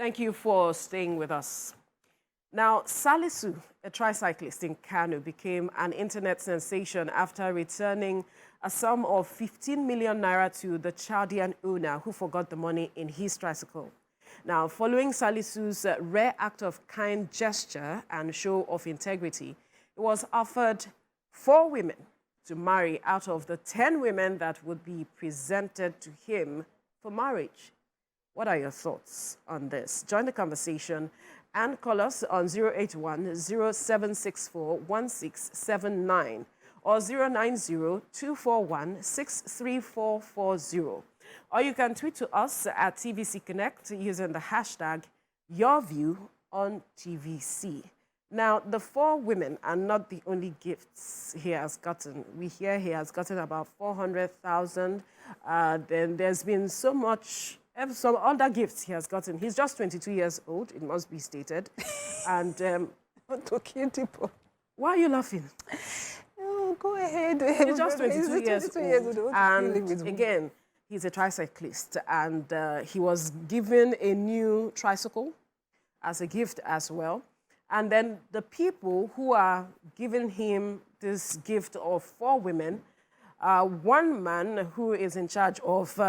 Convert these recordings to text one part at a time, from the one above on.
Thank you for staying with us. Now, Salisu, a tricyclist in Kano, became an internet sensation after returning a sum of 15 million naira to the Chaldean owner who forgot the money in his tricycle. Now, following Salisu's rare act of kind gesture and show of integrity, he was offered 4 women to marry out of the 10 women that would be presented to him for marriage. What are your thoughts on this? Join the conversation and call us on 081-0764-1679 or 090-241-63440. Or you can tweet to us at TVC Connect using the hashtag Yourview on TVC. Now, the 4 women are not the only gifts he has gotten. We hear he has gotten about 400,000. Then there's been so much, some other gifts he has gotten. He's just 22 years old, it must be stated. And why are you laughing? Oh, go ahead. He's just 22 years old. And again, he's a tricyclist. And he was given a new tricycle as a gift as well. And then the people who are giving him this gift of 4 women, one man who is in charge of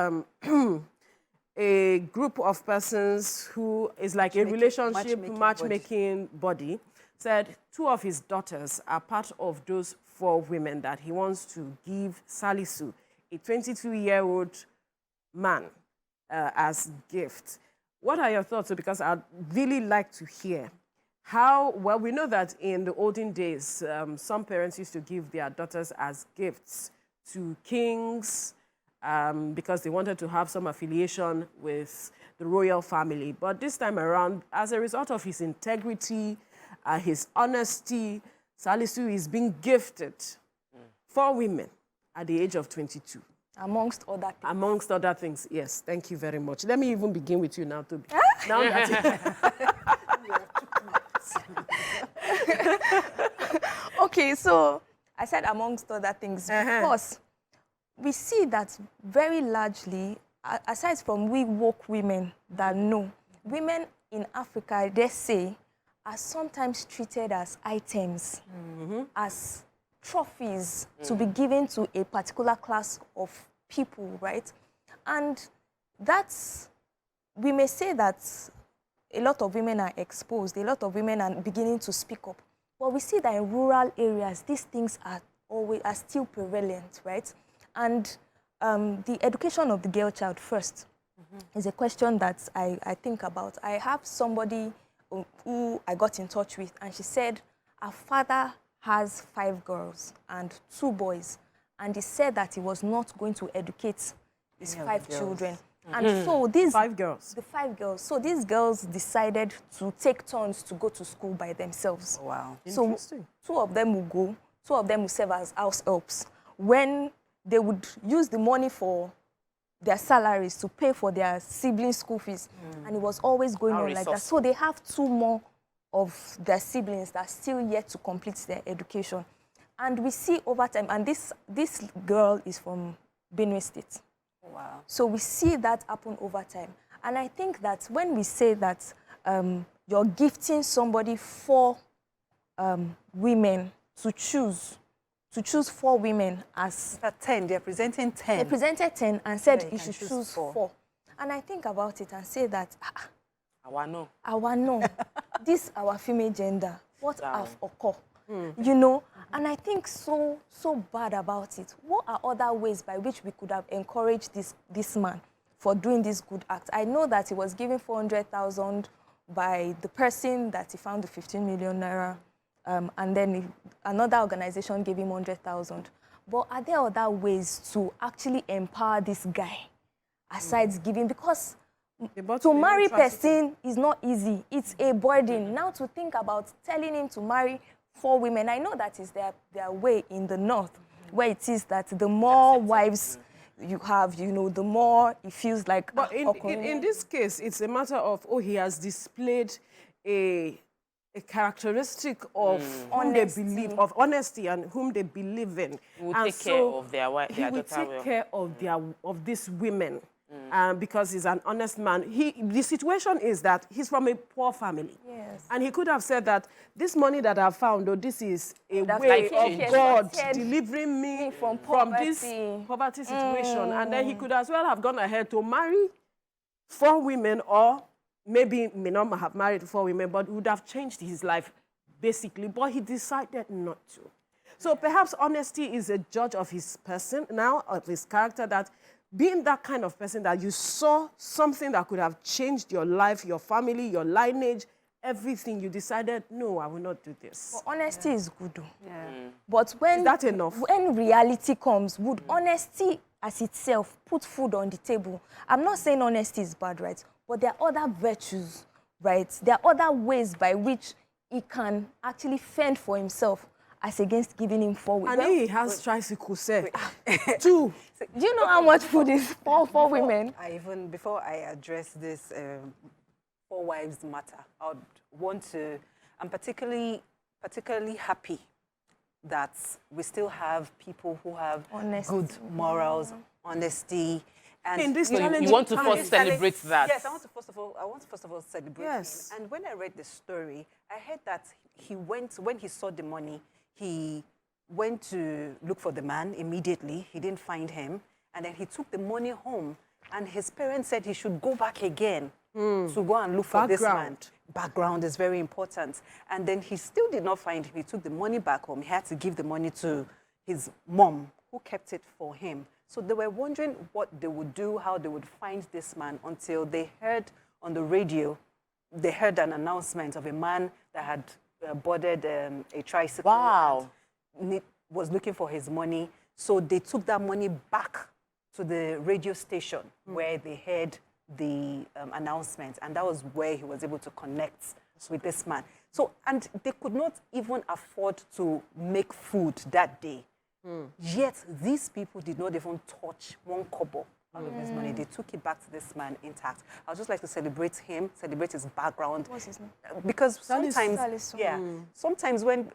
a group of persons who is like a relationship matchmaking body, said 2 of his daughters are part of those 4 women that he wants to give Salisu, a 22-year-old man, as gift. What are your thoughts? Because I'd really like to hear how, well, we know that in the olden days, some parents used to give their daughters as gifts to kings because they wanted to have some affiliation with the royal family. But this time around, as a result of his integrity, his honesty, Salisu is being gifted 4 women at the age of 22. Amongst other things. Amongst other things, yes. Thank you very much. Let me even begin with you now, Toby. Now that Okay, so I said amongst other things, because we see that very largely, aside from we woke women that know, women in Africa, they say, are sometimes treated as items, as trophies to be given to a particular class of people, right? And that's, we may say that a lot of women are exposed, a lot of women are beginning to speak up. But we see that in rural areas, these things are still prevalent, right? And the education of the girl child first is a question that I think about. I have somebody who I got in touch with, and she said her father has 5 girls and 2 boys, and he said that he was not going to educate his 5 children. And so these 5 girls. The 5 girls. So these girls decided to take turns to go to school by themselves. Wow. So 2 of them will go, 2 of them will serve as house helps. When they would use the money for their salaries to pay for their siblings' school fees. And it was always going on like that. So they have 2 more of their siblings that are still yet to complete their education. And we see over time, and this girl is from Benue State. Wow. So we see that happen over time. And I think that when we say that you're gifting somebody 4 women to choose 4 women as... 10, they're presenting 10. They presented 10 and said you should choose 4. And I think about it and say that... Our no. This our female gender. What have occurred? You know? And I think so bad about it. What are other ways by which we could have encouraged this man for doing this good act? I know that he was given 400,000 by the person that he found the 15 million naira, and then another organization gave him 100,000. But are there other ways to actually empower this guy aside giving? Because to marry person is not easy. It's a burden. Now to think about telling him to marry 4 women, I know that is their way in the north, where it is that the more wives you have, you know, the more it feels like... But in this case, it's a matter of, he has displayed a characteristic of whom they believe, of honesty and whom they believe in. Will take care of their daughter. He will take care of these women. because he's an honest man. The situation is that he's from a poor family. Yes. And he could have said that this money that I've found, or this is a That's way like of God delivering me from this poverty situation. And then he could as well have gone ahead to marry 4 women, or maybe may not have married 4 women, but would have changed his life, basically. But he decided not to. So perhaps honesty is a judge of his person now, of his character, that being that kind of person that you saw something that could have changed your life, your family, your lineage, everything, you decided, no, I will not do this. But honesty is good, though. Yeah. But when... Is that enough? When reality comes, would honesty as itself put food on the table? I'm not saying honesty is bad, right? But there are other virtues, right? There are other ways by which he can actually fend for himself, as against giving him 4 women. And he has tricycle, say. 2. Do you know how much food is for 4 women? Before I address this 4 wives matter, I would want to... I'm particularly happy that we still have people who have good morals, honesty, and in this you want to first celebrate that. Yes, I want to first of all celebrate him. And when I read the story, I heard that when he saw the money, he went to look for the man immediately. He didn't find him. And then he took the money home. And his parents said he should go back again to go and look for this man. Background is very important. And then he still did not find him. He took the money back home. He had to give the money to his mom, who kept it for him. So they were wondering what they would do, how they would find this man, until they heard on the radio, they heard an announcement of a man that had boarded a tricycle. Wow. And was looking for his money. So they took that money back to the radio station where they heard the announcement. And that was where he was able to connect with this man. So, and they could not even afford to make food that day. Yet, these people did not even touch 1 kobo out of his money. They took it back to this man intact. I would just like to celebrate him, celebrate his background. What's his name? Because sometimes, Salisu. sometimes when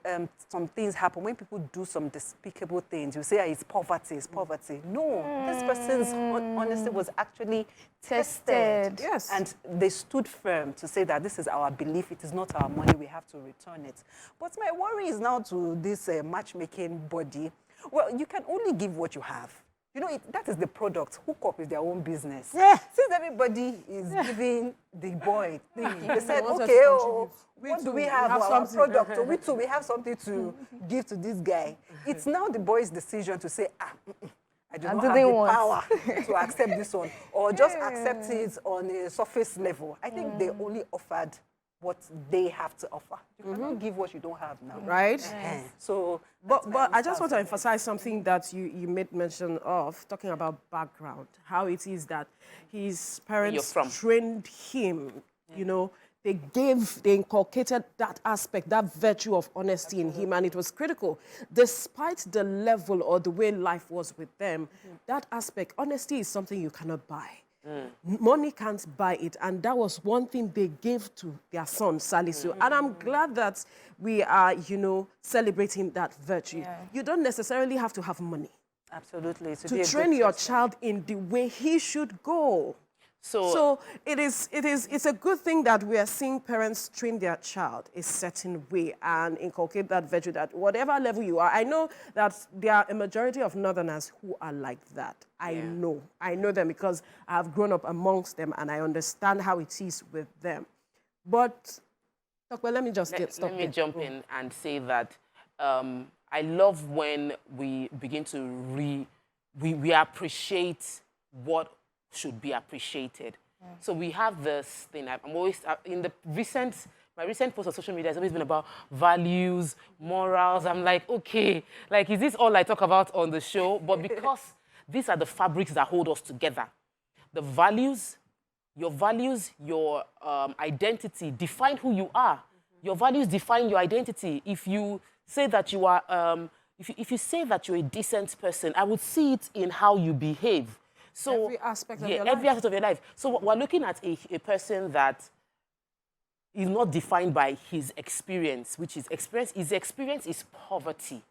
some things happen, when people do some despicable things, you say, it's poverty, it's poverty. No, this person's honesty was actually tested. Yes. And they stood firm to say that this is our belief, it is not our money, we have to return it. But my worry is now to this matchmaking body. Well, you can only give what you have. You know, that is the product. Hook up is their own business. Yeah. Since everybody is giving the boy thing, they said, wanted okay, to what do we have? Our product. So we too, we have something to give to this guy. It's now the boy's decision to say, I do not have the power to accept this one, or just accept it on a surface level. I think they only offered what they have to offer. You cannot give what you don't have now. Right? So, but I just want to emphasize something that you made mention of, talking about background, how it is that his parents trained him, you know, they inculcated that aspect, that virtue of honesty in him, and it was critical. Despite the level or the way life was with them, that aspect, honesty is something you cannot buy. Money can't buy it, and that was one thing they gave to their son, Salisu. And I'm glad that we are, you know, celebrating that virtue. You don't necessarily have to have money. Absolutely. To train your child in the way he should go. So it's a good thing that we are seeing parents train their child a certain way and inculcate that virtue, that whatever level you are. I know that there are a majority of Northerners who are like that. I know them because I have grown up amongst them and I understand how it is with them. But, well, let me just let me jump in and say that I love when we begin to we appreciate what should be appreciated. So we have this thing. I'm always in my recent post on social media has always been about values, morals. I'm like, okay, like, is this all I talk about on the show? But because these are the fabrics that hold us together. The values, your identity define who you are. Your values define your identity. If you say that you are, if you say that you're a decent person, I would see it in how you behave. So every aspect of your life. Every aspect of your life. So we're looking at a person that is not defined by his experience, which is experience. His experience is poverty.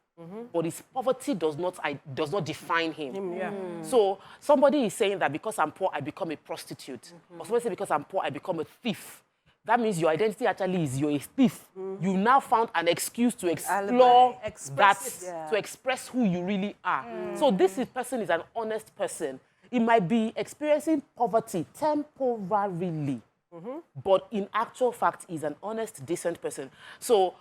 but his poverty does not define him. So somebody is saying that because I'm poor, I become a prostitute. Or somebody say because I'm poor, I become a thief. That means your identity actually is you're a thief. You now found an excuse to explore to express who you really are. So this person is an honest person. He might be experiencing poverty temporarily, but in actual fact, he's an honest, decent person. So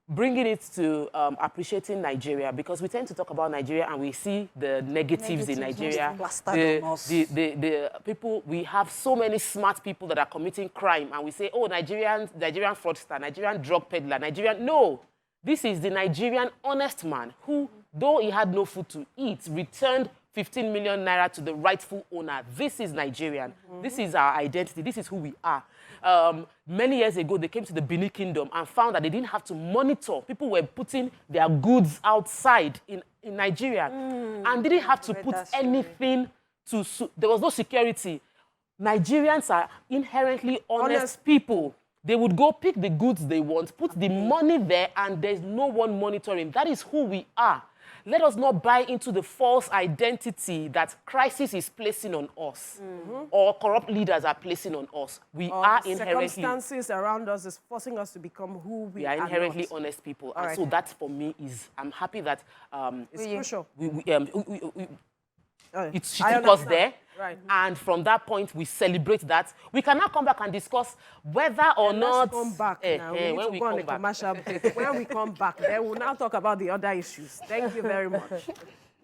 bringing it to appreciating Nigeria, because we tend to talk about Nigeria and we see the negatives in Nigeria. The people, we have so many smart people that are committing crime, and we say, oh, Nigerian fraudster, Nigerian drug peddler, No, this is the Nigerian honest man who, though he had no food to eat, returned 15 million naira to the rightful owner. This is Nigerian. This is our identity. This is who we are. Many years ago, they came to the Benin Kingdom and found that they didn't have to monitor. People were putting their goods outside in Nigeria and didn't have to put anything to... There was no security. Nigerians are inherently honest people. They would go pick the goods they want, put the money there, and there's no one monitoring. That is who we are. Let us not buy into the false identity that crisis is placing on us or corrupt leaders are placing on us. We are inherently... circumstances around us is forcing us to become who we are. We are inherently honest people. And so that, for me, is... I'm happy that... it's crucial. She took us there. Right. And from that point, we celebrate that. We can now come back and discuss whether or not... Let's come back now. When we come back, then we'll now talk about the other issues. Thank you very much.